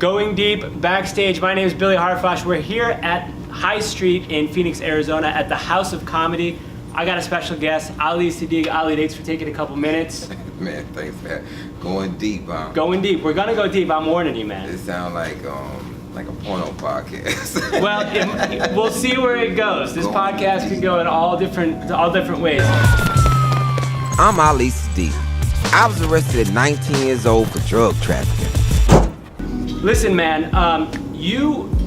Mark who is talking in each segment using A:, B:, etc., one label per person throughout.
A: Going deep backstage. My name is Billy Harfosh. We're here at High Street in Phoenix, Arizona at the House of Comedy. I got a special guest, Ali Siddiq. Ali, thanks for taking a couple minutes.
B: Man, thanks, man. Going deep,
A: Going deep. We're gonna go deep. I'm warning you, man.
B: It sounds like a porno podcast.
A: Well, we'll see where it goes. This podcast could go in all different ways.
B: I'm Ali Siddiq. I was arrested at 19 years old for drug trafficking.
A: Listen, man,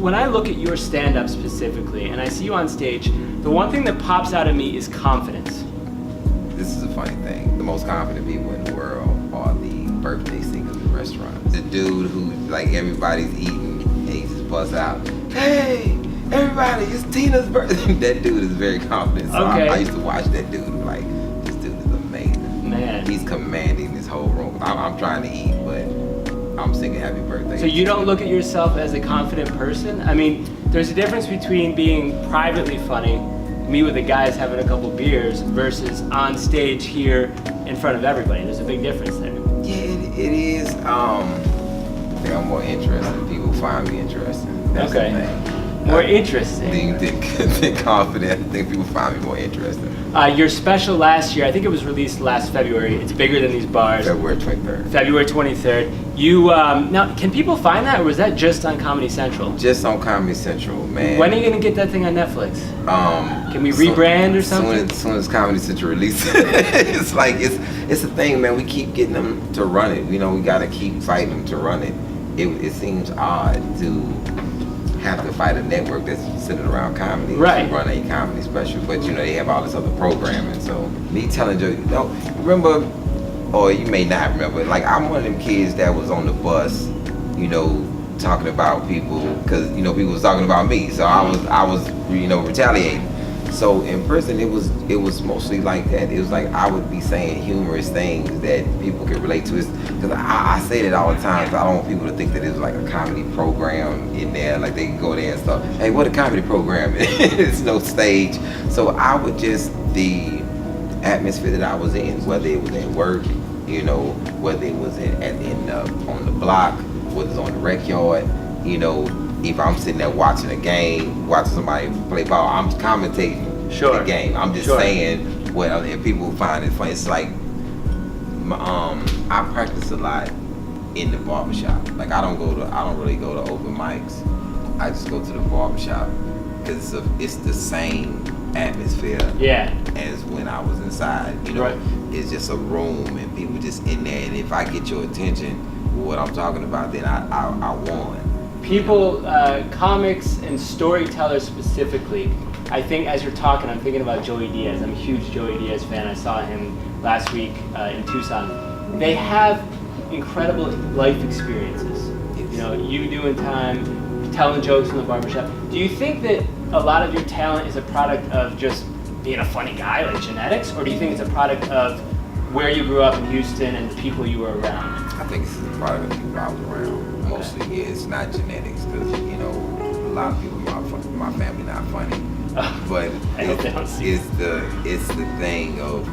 A: when I look at your stand-up specifically, and I see you on stage, the one thing that pops out of me is confidence.
B: This is a funny thing. The most confident people in the world are the birthday singers in restaurants. The dude who, like, everybody's eating, and he just busts out, "Hey, everybody, it's Tina's birthday." That dude is very confident. So
A: okay.
B: I used to watch that dude and like, this dude is amazing.
A: Man.
B: He's commanding this whole room. I'm trying to eat, but I'm singing happy birthday.
A: So you don't look at yourself as a confident person? I mean, there's a difference between being privately funny, me with the guys having a couple beers, versus on stage here in front of everybody. There's a big difference there.
B: Yeah, it is. I think I'm more interesting. People find me interesting. That's
A: okay.
B: the thing.
A: More interesting.
B: Than confident. I think people find me more interesting.
A: Your special last year, I think it was released last February. It's bigger than these bars.
B: February 23rd.
A: February 23rd. You now, can people find that, or was that just on Comedy Central?
B: Just on Comedy Central, man.
A: When are you gonna get that thing on Netflix? Can we rebrand or something?
B: As soon as Comedy Central releases it, it's a thing, man. We keep getting them to run it. You know, we gotta keep fighting them to run it. It seems odd to have to fight a network that's centered around comedy
A: right.
B: to run a comedy special, but you know they have all this other programming. So me telling you, remember, or you may not remember, like I'm one of them kids that was on the bus, you know, talking about people because you know people was talking about me, so I was you know retaliating. So in prison it was mostly like that. It was like I would be saying humorous things that people could relate to. Because I say that all the time. So I don't want people to think that it's like a comedy program in there. Like they can go there and stuff. Hey, what a comedy program! It's no stage. So I would just the atmosphere that I was in, whether it was at work, you know, whether it was on the block, whether it's on the rec yard, you know. If I'm sitting there watching a game, watching somebody play ball, I'm commentating the game. I'm just saying what other people find it funny. It's like I practice a lot in the barber shop. Like I don't really go to open mics. I just go to the barber shop because it's the same atmosphere as when I was inside. You know, it's just a room and people just in there. And if I get your attention with what I'm talking about, then I won.
A: People, comics and storytellers specifically, I think as you're talking, I'm thinking about Joey Diaz. I'm a huge Joey Diaz fan. I saw him last week in Tucson. They have incredible life experiences. You know, you doing time, telling jokes in the barbershop. Do you think that a lot of your talent is a product of just being a funny guy, like genetics, or do you think it's a product of where you grew up in Houston and the people you were around?
B: I think it's a product of the people I was around. Mostly, yeah, it's not genetics because you know a lot of people in my family not funny, but it's the thing of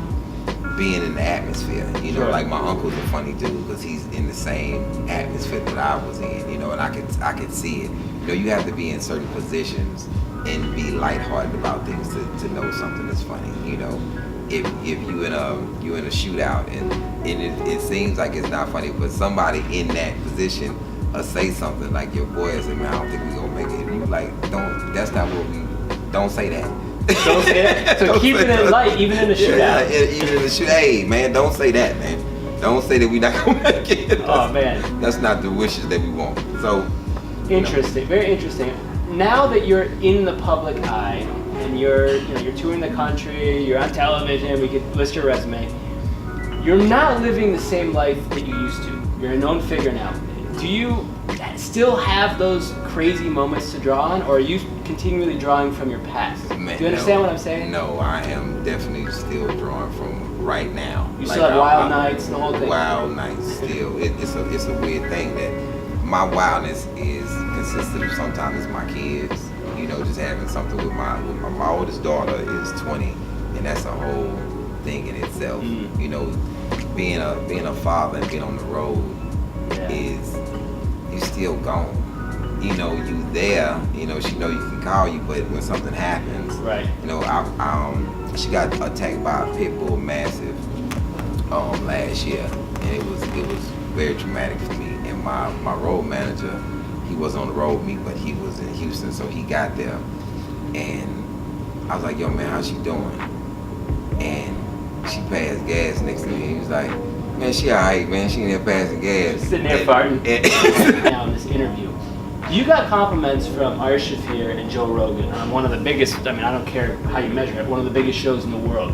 B: being in the atmosphere. You know, like my uncle's a funny dude because he's in the same atmosphere that I was in. You know, and I could see it. You know, you have to be in certain positions and be lighthearted about things to know something that's funny. You know, if you in a shootout and it seems like it's not funny, but somebody in that position. Say something like your boy said, "Man, I don't think we gonna make it." And you like, that's not what don't say that.
A: Don't say that. So keeping it light, even in the shootout.
B: Yeah, even in the shootout. Hey, man, don't say that, man. Don't say that we not gonna make it.
A: Oh man,
B: that's not the wishes that we want. So
A: interesting, very interesting. Now that you're in the public eye and you're touring the country, you're on television, we could list your resume. You're not living the same life that you used to. You're a known figure now. Do you still have those crazy moments to draw on, or are you continually drawing from your past?
B: Man,
A: do you understand what I'm saying?
B: No, I am definitely still drawing from right now.
A: You still have wild nights and the whole thing?
B: Wild nights still. It's a weird thing that my wildness is consistent of sometimes it's my kids, you know, just having something with my oldest daughter is 20, and that's a whole thing in itself. You know, being a father and being on the road is you still gone. You know, you there. You know, she know you can call you, but when something happens,
A: right?
B: You know, she got attacked by a pit bull, massive, last year, and it was very traumatic for me. And my road manager, he was on the road with me, but he was in Houston, so he got there, and I was like, yo man, how's she doing? And she passed gas next to me. He was like, man, she alright, man. She in there passing gas.
A: Sitting there farting. Now in this interview, you got compliments from Ari Shaffir and Joe Rogan on one of the biggest. I mean, I don't care how you measure it. One of the biggest shows in the world.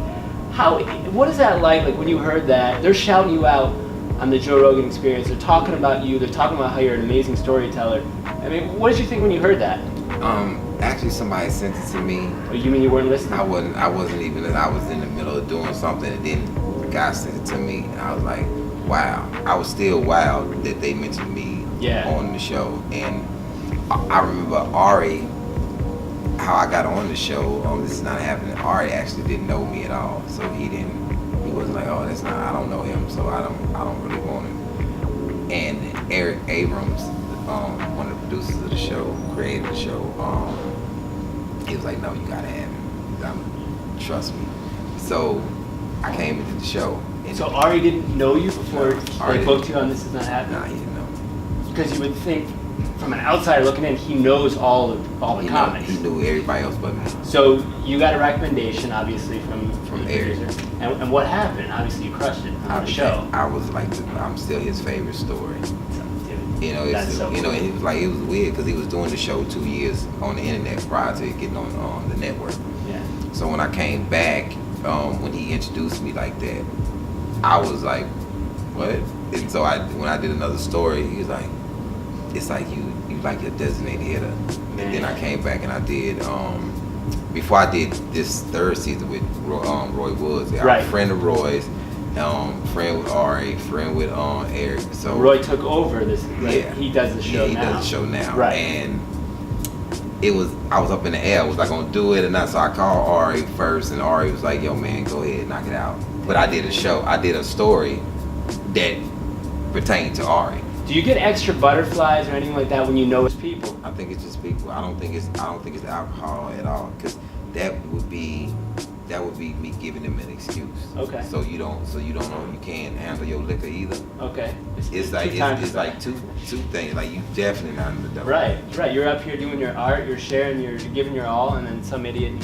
A: What is that like? Like when you heard that they're shouting you out on the Joe Rogan Experience. They're talking about you. They're talking about how you're an amazing storyteller. I mean, what did you think when you heard that?
B: Actually, somebody sent it to me.
A: Oh, you mean you weren't listening?
B: I wasn't even. I was in the middle of doing something, and then the guy sent it to me, and I was like, wow. I was still wild that they mentioned me on the show, and I remember Ari, how I got on the show. This is not happening. Ari actually didn't know me at all, so he wasn't like, oh, that's not. I don't know him, so I don't really want him. And Eric Abrams, one of the producers of the show, created the show. He was like, no, you gotta have him. Trust me. So I came into the show.
A: So Ari didn't know you before they booked you on This Is Not Happening?
B: Nah, he didn't know.
A: Because you would think, from an outsider looking in, he knows all the comics.
B: He knew everybody else but me.
A: So you got a recommendation, obviously, from the
B: Eric.
A: producer. And what happened? Obviously, you crushed it on the show.
B: I was like, I'm still his favorite story. You know,
A: So
B: you know, it was weird because he was doing the show 2 years on the internet prior to getting on the network.
A: Yeah.
B: So when I came back, when he introduced me like that, I was like, what? And so when I did another story, he was like, it's like you like your designated hitter. Man. And then I came back and I did, before I did this third season with Roy Woods, I was a friend of Roy's, friend with Ari, friend with Eric. So
A: Roy took over this. Right? Yeah, he does the show now.
B: He does the show now.
A: Right.
B: And I was up in the air. Was I gonna do it or not? So I called Ari first, and Ari was like, "Yo, man, go ahead, knock it out." But I did a story that pertained to Ari.
A: Do you get extra butterflies or anything like that when you know it's people?
B: I think it's just people. I don't think it's alcohol at all, because that would be me giving them an excuse.
A: Okay.
B: So you don't know you can't handle your liquor either.
A: Okay.
B: It's like two things. Like you definitely not in the dope.
A: Right. You're up here doing your art. You're sharing. You're giving your all, and then some idiot,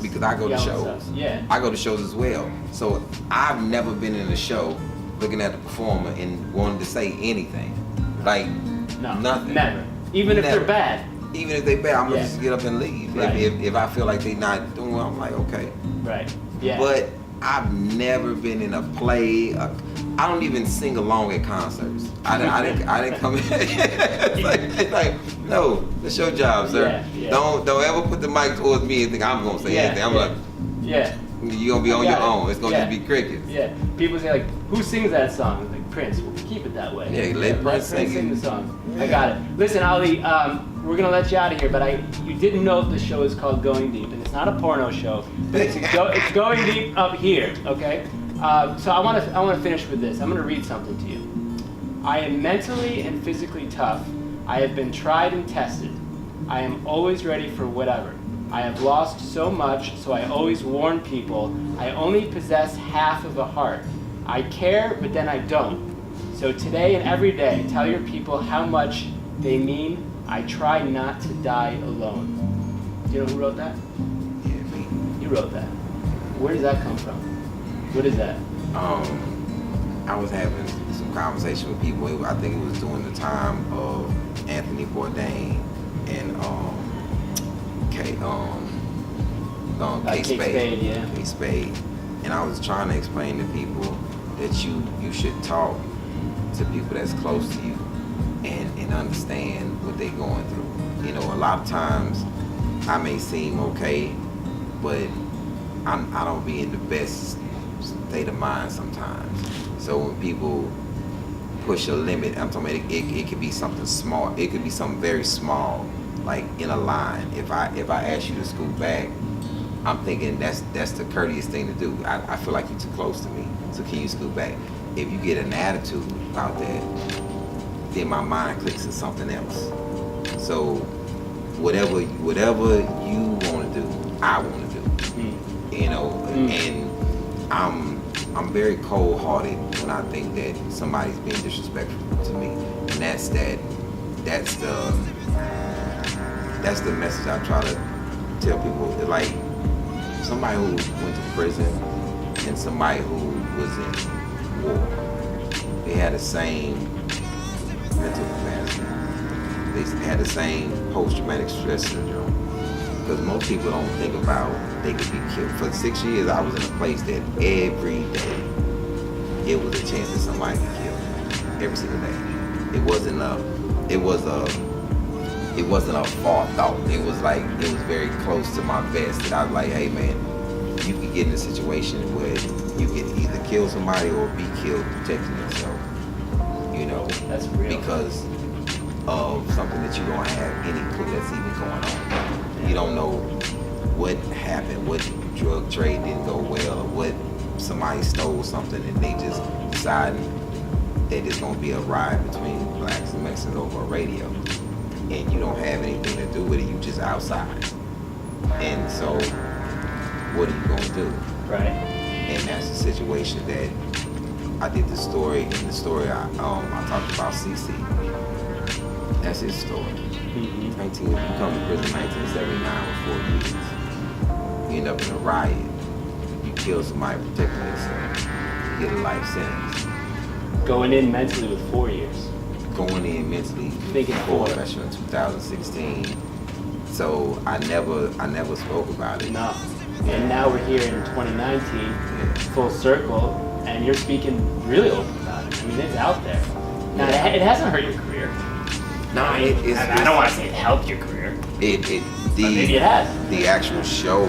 B: Because I go to shows.
A: Yeah.
B: I go to shows as well. So I've never been in a show looking at the performer and wanting to say anything. Like nothing.
A: Never. Even if they're bad.
B: Even if they're bad, I'm gonna just get up and leave.
A: Right.
B: If I feel like they're not doing well, I'm like, okay.
A: Right. Yeah.
B: But I've never been in a play. I don't even sing along at concerts. I didn't come in. it's like, no, it's your job, sir.
A: Yeah.
B: Don't ever put the mic towards me and think I'm gonna say anything. I'm like, you're gonna be on your own. It's gonna just be crickets.
A: Yeah. People say like, who sings that song? Like Prince. Well, keep it that way.
B: Yeah, let Prince
A: sing the song. I got it. Listen, Ali, we're gonna let you out of here, but you didn't know the show is called Going Deep, and it's not a porno show, but it's Going Deep up here, okay? So I want to finish with this. I'm gonna read something to you. I am mentally and physically tough. I have been tried and tested. I am always ready for whatever. I have lost so much, so I always warn people. I only possess half of a heart. I care, but then I don't. So today and every day, tell your people how much they mean. I try not to die alone. Do you know who wrote that?
B: Yeah, me.
A: You wrote that. Where does that come from? What is that?
B: I was having some conversation with people. I think it was during the time of Anthony Bourdain and K Spade. And I was trying to explain to people that you should talk to people that's close to you and understand what they're going through. You know, a lot of times I may seem okay, but I don't be in the best state of mind sometimes. So when people push a limit, I'm talking about it could be something small. It could be something very small, like in a line. If I ask you to scoot back, I'm thinking that's the courteous thing to do. I feel like you're too close to me, so can you scoot back? If you get an attitude about that, then my mind clicks to something else. So whatever you want to do, I want to do. You know, and I'm very cold-hearted when I think that somebody's being disrespectful to me, and that's the message I try to tell people. Like somebody who went to prison and somebody who was in war, they had the same mental capacity. They had the same post-traumatic stress syndrome. Because most people don't think about they could be killed. For 6 years, I was in a place that every day it was a chance that somebody could kill me. Every single day. It wasn't a forethought. It was very close to my vest. That I was like, hey man, you could get in a situation where you can either kill somebody or be killed protecting yourself. You know,
A: that's real.
B: Because of something that you don't have any clue that's even going on. You don't know what happened, what drug trade didn't go well, or what somebody stole something and they just decided that there's gonna be a riot between blacks and Mexicans over a radio. And you don't have anything to do with it, you just outside. And so, what are you gonna do?
A: Right.
B: And that's the situation that I did the story. In the story, I talked about CC. That's his story. He come to prison in 1979 with 4 years. You end up in a riot. You kill somebody protecting yourself. You get a life sentence.
A: Going in mentally with 4 years.
B: Going in mentally
A: Thinking
B: before, especially in 2016. So I never spoke about it.
A: No. And now we're here in 2019, full circle, and you're speaking really open about it. I mean, it's out there. Now, it hasn't hurt your career.
B: No,
A: I don't want to say it helped your career.
B: Maybe it has. The actual show,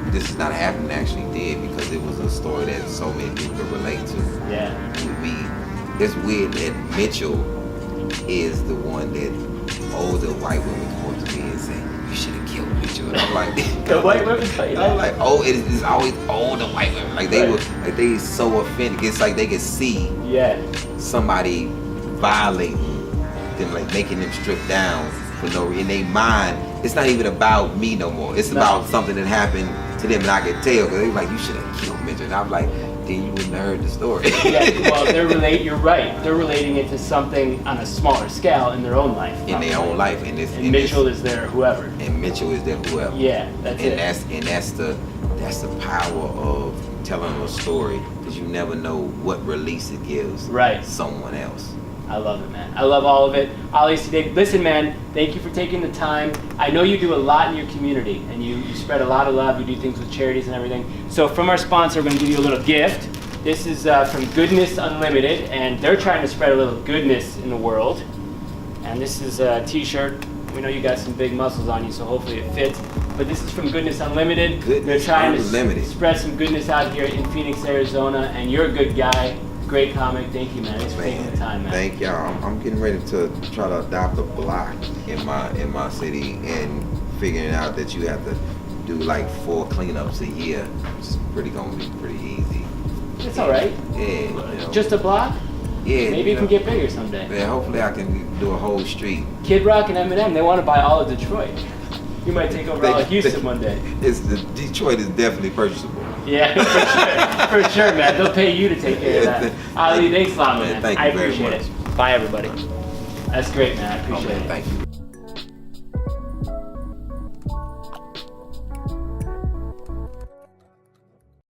B: This Is Not Happening, actually did, because it was a story that so many people could relate to.
A: Yeah.
B: It's weird that Mitchell is the one that older white women come up to me and say, you should have killed Mitchell. And I'm like,
A: the white women tell you that?
B: I'm like, it's always older white women. Like they so offended. It's like they could see somebody violating them, like making them strip down for no reason. In their mind, it's not even about me no more. It's about something that happened to them, and I could tell, because they were like, you should have killed Mitchell. And I'm like, then you wouldn't have heard the story.
A: Well, you're right. They're relating it to something on a smaller scale in their own life.
B: In their own life. And
A: Mitchell is their whoever.
B: And Mitchell is their whoever.
A: Yeah, that's it.
B: That's the power of telling a story, because you never know what release it gives someone else.
A: I love it, man. I love all of it. Ali Siddiq, listen, man, thank you for taking the time. I know you do a lot in your community, and you spread a lot of love. You do things with charities and everything. So from our sponsor, we're going to give you a little gift. This is from Goodness Unlimited, and they're trying to spread a little goodness in the world. And this is a t-shirt. We know you got some big muscles on you, so hopefully it fits. But this is from Goodness Unlimited. They're trying to spread some goodness out here in Phoenix, Arizona, and you're a good guy. Great comic. Thank you, man. Thanks for taking the time, man.
B: Thank y'all. I'm getting ready to try to adopt a block in my city, and figuring out that you have to do like 4 cleanups a year. It's gonna be pretty easy.
A: It's all right.
B: Yeah.
A: Just a block?
B: Yeah.
A: Maybe you can get bigger someday.
B: Yeah, hopefully I can do a whole street.
A: Kid Rock and Eminem, they want to buy all of Detroit. You might take over all of Houston one day.
B: Detroit is definitely purchasable.
A: Yeah, for sure, man. They'll pay you to take care of that. Ali, thanks a lot, man.
B: Thank you
A: I appreciate
B: very much.
A: it. Bye, everybody. That's great, man. I appreciate it.
B: Thank you.